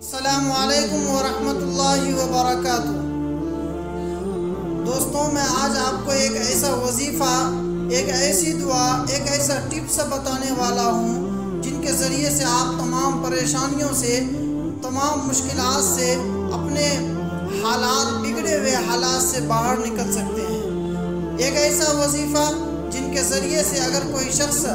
السلام علیکم ورحمۃ اللہ وبرکاتہ۔ دوستوں، میں آج آپ کو ایک ایسا وظیفہ، ایک ایسی دعا، ایک ایسا ٹپس بتانے والا ہوں جن کے ذریعے سے آپ تمام پریشانیوں سے، تمام مشکلات سے، اپنے حالات، بگڑے ہوئے حالات سے باہر نکل سکتے ہیں۔ ایک ایسا وظیفہ جن کے ذریعے سے اگر کوئی شخص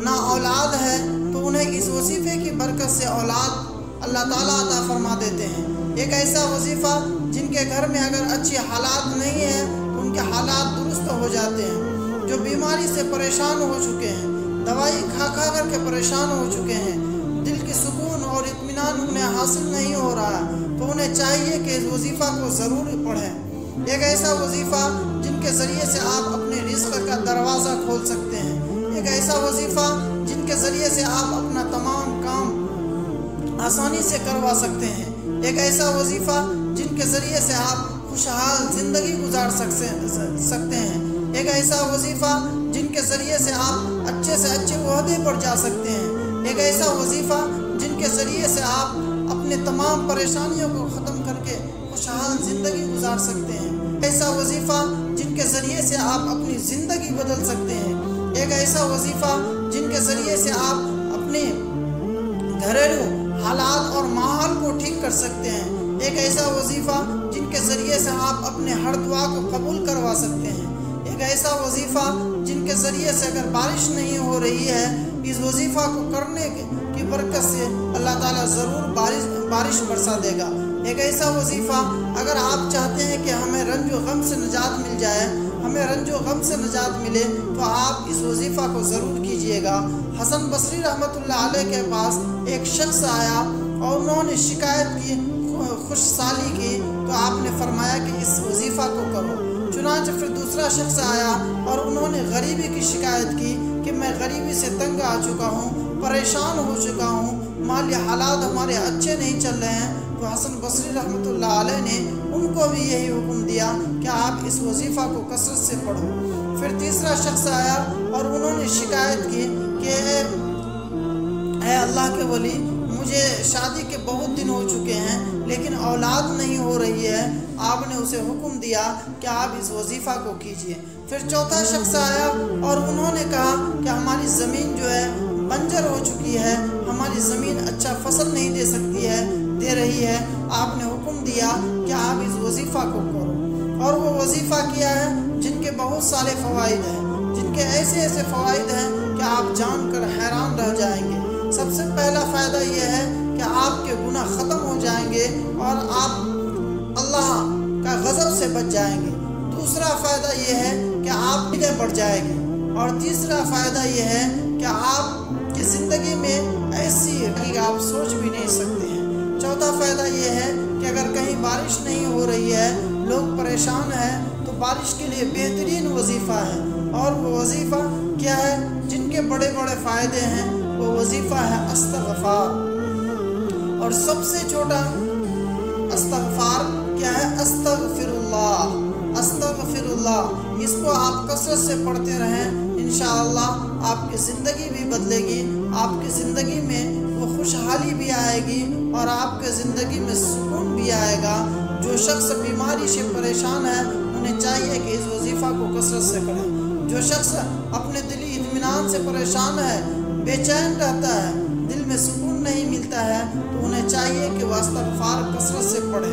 نا اولاد ہے تو انہیں اس وظیفے کی برکت سے اولاد اللہ تعالیٰ عطا فرما دیتے ہیں۔ ایک ایسا وظیفہ جن کے گھر میں اگر اچھی حالات نہیں ہیں تو ان کے حالات درست ہو جاتے ہیں۔ جو بیماری سے پریشان ہو چکے ہیں، دوائی کھا کر کے پریشان ہو چکے ہیں، دل کی سکون اور اطمینان انہیں حاصل نہیں ہو رہا تو انہیں چاہیے کہ اس وظیفہ کو ضرور پڑھیں۔ ایک ایسا وظیفہ جن کے ذریعے سے آپ اپنے رزق کا دروازہ کھول سکتے ہیں۔ ایک ایسا وظیفہ جن کے ذریعے سے آپ اپنا تمام کام آسانی سے کروا سکتے ہیں۔ ایک ایسا وظیفہ جن کے ذریعے سے آپ خوشحال زندگی گزار سکتے ہیں۔ ایک ایسا وظیفہ جن کے ذریعے سے آپ اچھے سے اچھے عہدے پر جا سکتے ہیں۔ ایک ایسا وظیفہ جن کے ذریعے سے آپ اپنے تمام پریشانیوں کو ختم کر کے خوشحال زندگی گزار سکتے ہیں۔ ایسا وظیفہ جن کے ذریعے سے آپ اپنی زندگی بدل سکتے ہیں۔ ایک ایسا وظیفہ جن کے ذریعے سے آپ اپنے گھریلو حالات اور ماحول کو ٹھیک کر سکتے ہیں۔ ایک ایسا وظیفہ جن کے ذریعے سے آپ اپنے ہر دعا کو قبول کروا سکتے ہیں۔ ایک ایسا وظیفہ جن کے ذریعے سے اگر بارش نہیں ہو رہی ہے، اس وظیفہ کو کرنے کی برکت سے اللہ تعالیٰ ضرور بارش برسا دے گا۔ ایک ایسا وظیفہ اگر آپ چاہتے ہیں کہ ہمیں رنج و غم سے نجات مل جائے، ہمیں رنج و غم سے نجات ملے، تو آپ اس وظیفہ کو ضرور کیجئے گا۔ حسن بصری رحمۃ اللہ علیہ کے پاس ایک شخص آیا اور انہوں نے شکایت کی، خوش سالی کی، تو آپ نے فرمایا کہ اس وظیفہ کو کرو۔ چنانچہ پھر دوسرا شخص آیا اور انہوں نے غریبی کی شکایت کی کہ میں غریبی سے تنگ آ چکا ہوں، پریشان ہو چکا ہوں، مالی حالات ہمارے اچھے نہیں چل رہے ہیں۔ تو حسن بصری رحمۃ اللہ علیہ نے ان کو بھی یہی حکم دیا کہ آپ اس وظیفہ کو کثرت سے پڑھو۔ پھر تیسرا شخص آیا اور انہوں نے شکایت کی کہ اے اللہ کے ولی، مجھے شادی کے بہت دن ہو چکے ہیں لیکن اولاد نہیں ہو رہی ہے۔ آپ نے اسے حکم دیا کہ آپ اس وظیفہ کو کیجئے۔ پھر چوتھا شخص آیا اور انہوں نے کہا کہ ہماری زمین جو ہے بنجر ہو چکی ہے، ہماری زمین اچھا فصل نہیں دے رہی ہے۔ آپ نے حکم دیا کہ آپ اس وظیفہ کو کرو، اور وہ وظیفہ کیا ہے جن کے بہت سارے فوائد ہیں، جن کے ایسے فوائد ہیں کہ آپ جان کر حیران رہ جائیں گے۔ سب سے پہلا فائدہ یہ ہے کہ آپ کے گناہ ختم ہو جائیں گے اور آپ اللہ کا غضب سے بچ جائیں گے۔ دوسرا فائدہ یہ ہے کہ آپ کی عمر بڑھ جائے گی، اور تیسرا فائدہ یہ ہے کہ آپ کی زندگی میں ایسی کہ آپ سوچ بھی نہیں سکتے ہیں۔ چوتھا فائدہ یہ ہے کہ اگر کہیں بارش نہیں ہو رہی ہے، لوگ پریشان ہیں، تو بارش کے لیے بہترین وظیفہ ہے۔ اور وہ وظیفہ کیا ہے جن کے بڑے بڑے فائدے ہیں؟ وہ وظیفہ ہے استغفار۔ اور سب سے چھوٹا استغفار کیا ہے؟ استغفر اللہ، استغفر اللہ۔ اس کو آپ کثرت سے پڑھتے رہیں، انشاءاللہ آپ کی زندگی بھی بدلے گی، آپ کی زندگی میں وہ خوشحالی بھی آئے گی، اور آپ کے زندگی میں سکون بھی آئے گا۔ جو شخص بیماری سے پریشان ہے انہیں چاہیے کہ اس وظیفہ کو کثرت سے کریں۔ جو شخص اپنے دلی اطمینان سے پریشان ہے، بے چین رہتا ہے، دل میں سکون نہیں ملتا ہے، تو انہیں چاہیے کہ وہ استغفار کثرت سے پڑھے۔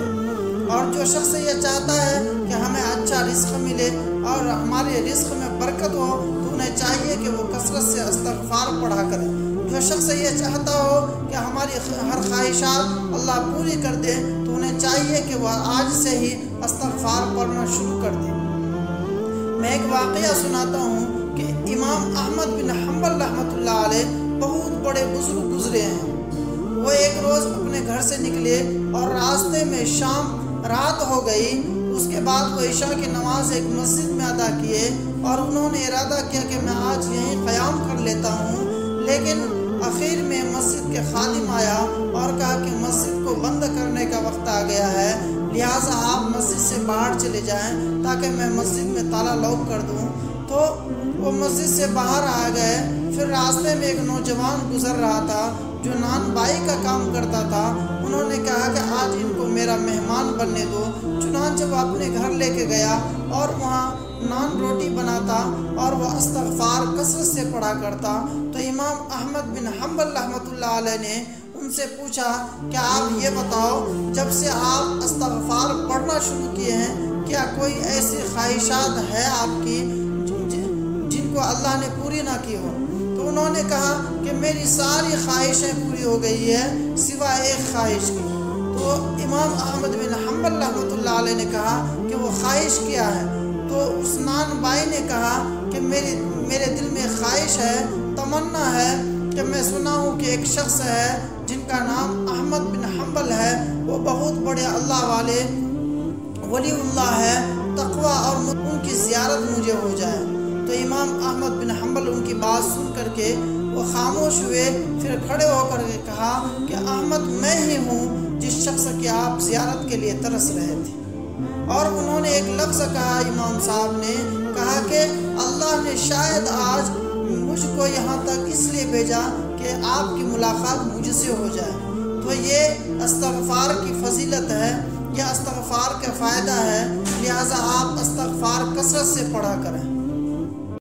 اور جو شخص یہ چاہتا ہے کہ ہمیں اچھا رزق ملے اور ہمارے رزق میں برکت ہو، تو انہیں چاہیے کہ وہ کثرت سے استغفار پڑھا کریں۔ جو شخص یہ چاہتا ہو کہ ہماری ہر خواہشات اللہ پوری کر دے، تو انہیں چاہیے کہ وہ آج سے ہی استغفار پڑھنا شروع کر دیں۔ میں ایک واقعہ سناتا ہوں کہ امام احمد بن حنبل رحمۃ اللہ علیہ بہت بڑے بزرگ گزرے ہیں۔ وہ ایک روز اپنے گھر سے نکلے اور راستے میں شام رات ہو گئی۔ اس کے بعد وہ عشاء کی نماز ایک مسجد میں ادا کیے، اور انہوں نے ارادہ کیا کہ میں آج یہیں قیام کر لیتا ہوں۔ لیکن آخر میں مسجد کے خادم آیا اور کہا کہ مسجد کو بند کرنے کا وقت آ گیا ہے، لہٰذا آپ مسجد سے باہر چلے جائیں تاکہ میں مسجد میں تالا لاک کر دوں۔ تو وہ مسجد سے باہر آ گئے۔ پھر راستے میں ایک نوجوان گزر رہا تھا جو نان بائی کا کام کرتا تھا۔ انہوں نے کہا میرا مہمان بننے دو۔ چنانچہ وہ اپنے گھر لے کے گیا اور وہاں نان روٹی بناتا اور وہ استغفار کثرت سے پڑھا کرتا۔ تو امام احمد بن حنبل رحمۃ اللہ علیہ نے ان سے پوچھا کہ آپ یہ بتاؤ، جب سے آپ استغفار پڑھنا شروع کیے ہیں کیا کوئی ایسی خواہشات ہے آپ کی جن کو اللہ نے پوری نہ کی ہو؟ تو انہوں نے کہا کہ میری ساری خواہشیں پوری ہو گئی ہے سوائے ایک خواہش کی۔ تو امام احمد بن حنبل رحمۃ اللہ علیہ نے کہا کہ وہ خواہش کیا ہے؟ تو اس نان بائی نے کہا کہ میرے دل میں خواہش ہے، تمنا ہے کہ میں سنا ہوں کہ ایک شخص ہے جن کا نام احمد بن حنبل ہے، وہ بہت بڑے اللہ والے ولی اللہ ہے، تقوی اور ان کی زیارت مجھے ہو جائے۔ تو امام احمد بن حنبل ان کی بات سن کر کے وہ خاموش ہوئے، پھر کھڑے ہو کر کے کہا کہ احمد میں ہی ہوں جس شخص کی آپ زیارت کے لیے ترس رہے تھے۔ اور انہوں نے ایک لفظ کہا، امام صاحب نے کہا کہ اللہ نے شاید آج مجھ کو یہاں تک اس لیے بھیجا کہ آپ کی ملاقات مجھ سے ہو جائے۔ تو یہ استغفار کی فضیلت ہے، یہ استغفار کا فائدہ ہے، لہٰذا آپ استغفار کثرت سے پڑھا کریں۔